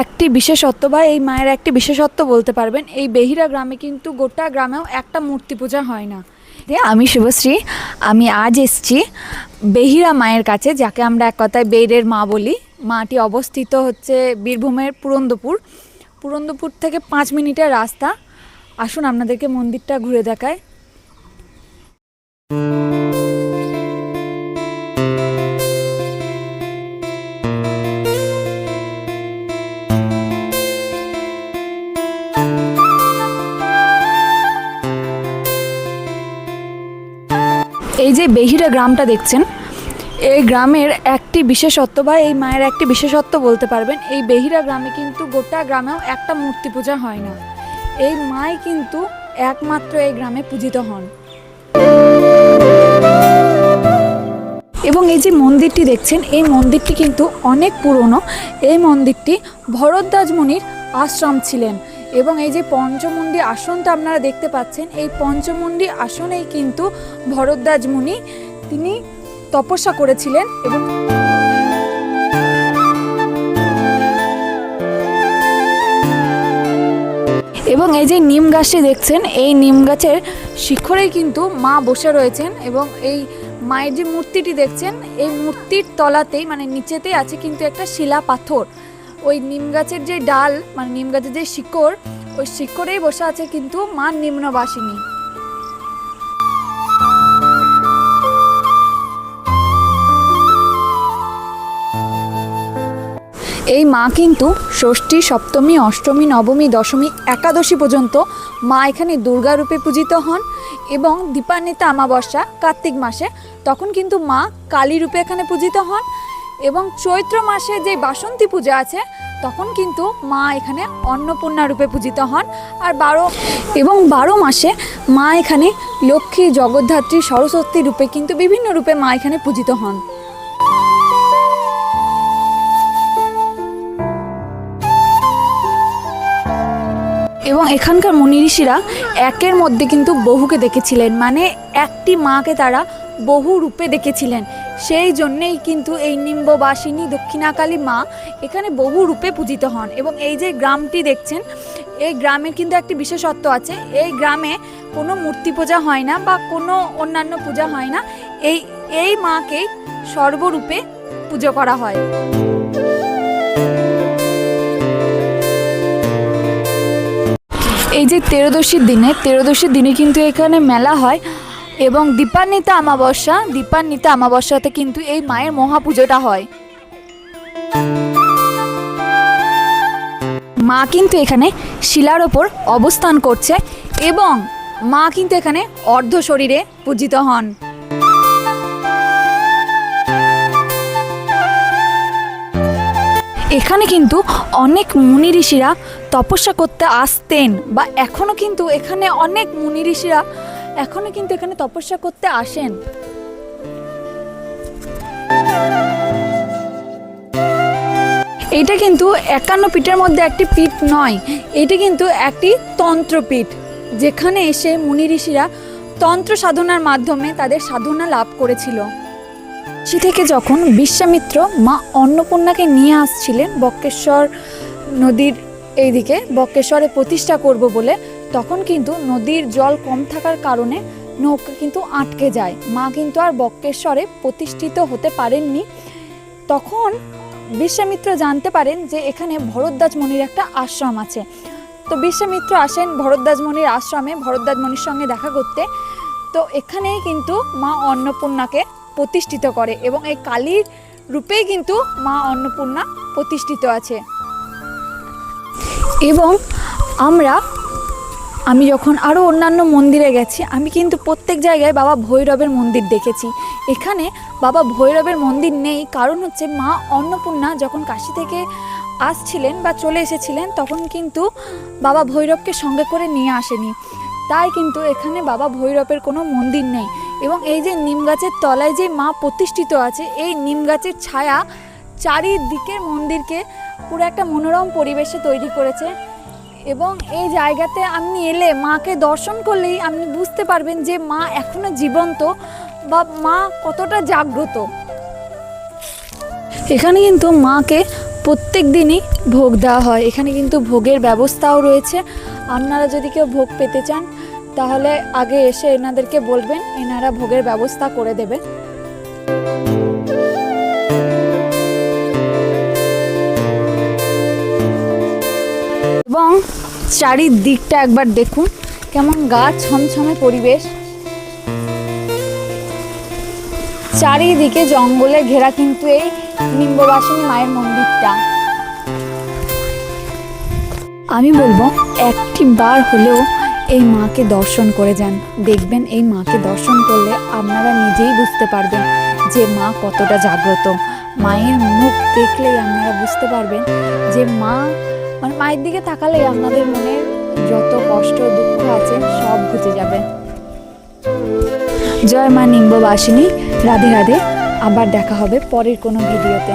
একটি বিশেষত্ব বা এই মায়ের একটি বিশেষত্ব বলতে পারবেন, এই বেহিরা গ্রামে কিন্তু গোটা গ্রামেও একটা মূর্তি পূজা হয় না। আমি শুভশ্রী, আমি আজ এসেছি বেহিরা মায়ের কাছে, যাকে আমরা এক কথায় বেইরের মা বলি। মাটি অবস্থিত হচ্ছে বীরভূমের পুরন্দপুর থেকে 5 মিনিটের রাস্তা। আসুন আপনাদেরকে মন্দিরটা ঘুরে দেখায়। এই যে বেহিরা গ্রামটা দেখছেন, এই গ্রামের একটি বিশেষত্ব বা এই মায়ের একটি বিশেষত্ব বলতে পারবেন, এই বেহিরা গ্রামে কিন্তু গোটা গ্রামেও একটা মূর্তি পূজা হয় না। এই মাই কিন্তু একমাত্র এই গ্রামে পূজিত হন। এবং এই যে মন্দিরটি দেখছেন, এই মন্দিরটি কিন্তু অনেক পুরনো। এই মন্দিরটি ভরদ্বাজ মুনির আশ্রম ছিলেন। এবং এই যে পঞ্চমুণ্ডী আসনটা আপনারা দেখতে পাচ্ছেন, এই পঞ্চমুণ্ডী আসনেই কিন্তু ভরদ্বাজ মুনি তিনি তপস্যা করেছিলেন। এবং এই যে নিম গাছটি দেখছেন, এই নিম গাছের শিখরেই কিন্তু মা বসে রয়েছেন। এবং এই মায়ের যে মূর্তিটি দেখছেন, এই মূর্তির তলাতেই মানে নিচেতেই আছে কিন্তু একটা শিলা পাথর। ওই নিম গাছের যে ডাল মানে নিম গাছের যে শিকড়, ওই শিকড়েই বসে আছে কিন্তু মা নিম্নবাসিনী। এই মা কিন্তু ষষ্ঠী, সপ্তমী, অষ্টমী, নবমী, দশমী, একাদশী পর্যন্ত মা এখানে দুর্গা রূপে পূজিত হন। এবং দীপান্বিতা অমাবস্যা কার্তিক মাসে তখন কিন্তু মা কালী রূপে এখানে পূজিত হন। এবং চৈত্র মাসে যে বাসন্তী পূজা আছে তখন কিন্তু মা এখানে অন্নপূর্ণা রূপে পূজিত হন। আর 12 মাসে মা এখানে লক্ষ্মী, জগদ্ধাত্রী, সরস্বতী রূপে কিন্তু বিভিন্ন রূপে মা এখানে পূজিত হন। এবং এখানকার মুনি ঋষিরা একের মধ্যে কিন্তু বহুকে দেখেছিলেন, মানে একটি মাকে তারা বহু রূপে দেখেছিলেন। সেই জন্যেই কিন্তু এই নিম্ববাসিনী দক্ষিণাকালী মা এখানে বহু রূপে পূজিত হন। এবং এই যে গ্রামটি দেখছেন, এই গ্রামের কিন্তু একটি বিশেষত্ব আছে। এই গ্রামে কোনো মূর্তি পূজা হয় না বা কোনো অন্যান্য পূজা হয় না। এই মাকেই সর্বরূপে পুজো করা হয়। এই যে তেরোদশীর দিনে কিন্তু এখানে মেলা হয়। এবং দীপান্বিতা অমাবস্যাতে কিন্তু এই মায়ের মহাপুজোটা হয়। মা কিন্তু এখানে শিলার ওপর অবস্থান করছে এবং মা কিন্তু এখানে অর্ধ শরীরে পূজিত হন। এখানে কিন্তু অনেক মুনি ঋষিরা তপস্যা করতে আসতেন বা এখনও কিন্তু এখানে অনেক মুনি ঋষিরা এখানে তপস্যা করতে আসেন। এইটা কিন্তু 51 পীঠের মধ্যে একটি পীঠ নয়, এটা কিন্তু একটি তন্ত্রপীঠ, যেখানে এসে মুনি ঋষিরা তন্ত্র সাধনার মাধ্যমে তাদের সাধনা লাভ করেছিল। সে থেকে যখন বিশ্বামিত্র মা অন্নপূর্ণাকে নিয়ে আসছিলেন বক্রেশ্বর নদীর এইদিকে, বক্রেশ্বরে প্রতিষ্ঠা করব বলে, তখন কিন্তু নদীর জল কম থাকার কারণে নৌকা কিন্তু আটকে যায়। মা কিন্তু আর বক্রেশ্বরে প্রতিষ্ঠিত হতে পারেননি। তখন বিশ্বামিত্র জানতে পারেন যে এখানে ভরদ্বাজ মুনির একটা আশ্রম আছে। তো বিশ্বামিত্র আসেন ভরদ্বাজ মুনির আশ্রমে ভরদ্বাজ মুনির সঙ্গে দেখা করতে। তো এখানেই কিন্তু মা অন্নপূর্ণাকে প্রতিষ্ঠিত করে এবং এই কালীর রূপেই কিন্তু মা অন্নপূর্ণা প্রতিষ্ঠিত আছে। এবং আমি যখন আরও অন্যান্য মন্দিরে গেছি, আমি কিন্তু প্রত্যেক জায়গায় বাবা ভৈরবের মন্দির দেখেছি। এখানে বাবা ভৈরবের মন্দির নেই, কারণ হচ্ছে মা অন্নপূর্ণা যখন কাশী থেকে আসছিলেন বা চলে এসেছিলেন তখন কিন্তু বাবা ভৈরবকে সঙ্গে করে নিয়ে আসেনি, তাই কিন্তু এখানে বাবা ভৈরবের কোনো মন্দির নেই। এবং এই যে নিম গাছের তলায় যে মা প্রতিষ্ঠিত আছে, এই নিম গাছের ছায়া চারিদিকের মন্দিরকে পুরো একটা মনোরম পরিবেশে তৈরি করেছে। এবং এই জায়গাতে আপনি এলে, মাকে দর্শন করলেই আপনি বুঝতে পারবেন যে মা এখনো জীবন্ত বা মা কতটা জাগ্রত। এখানে কিন্তু মাকে প্রত্যেক দিনই ভোগ দেওয়া হয়। এখানে কিন্তু ভোগের ব্যবস্থাও রয়েছে। আপনারা যদি কেউ ভোগ পেতে চান তাহলে আগে এসে এনাদেরকে বলবেন, এনারা ভোগের ব্যবস্থা করে দেবে। এবং চারিদিকটা একবার দেখুন, কেমন গাছ ছমছমে পরিবেশ, চারিদিকে জঙ্গলে ঘেরা কিন্তু এই নিম্ববাসিনী মায়ের মন্দিরটা। আমি বলবো একটি বার হলেও এই মাকে দর্শন করে যান। দেখবেন এই মাকে দর্শন করলে আপনারা নিজেই বুঝতে পারবেন যে মা কতটা জাগ্রত। মায়ের মুখ দেখলেই আপনারা বুঝতে পারবেন যে মা, মানে মায়ের দিকে তাকালেই আপনাদের মনের যত কষ্ট দুঃখ আছে সব ঘুচে যাবে। জয় মা নিম্ববাসিনী। রাধে রাধে। আবার দেখা হবে পরের কোনো ভিডিওতে।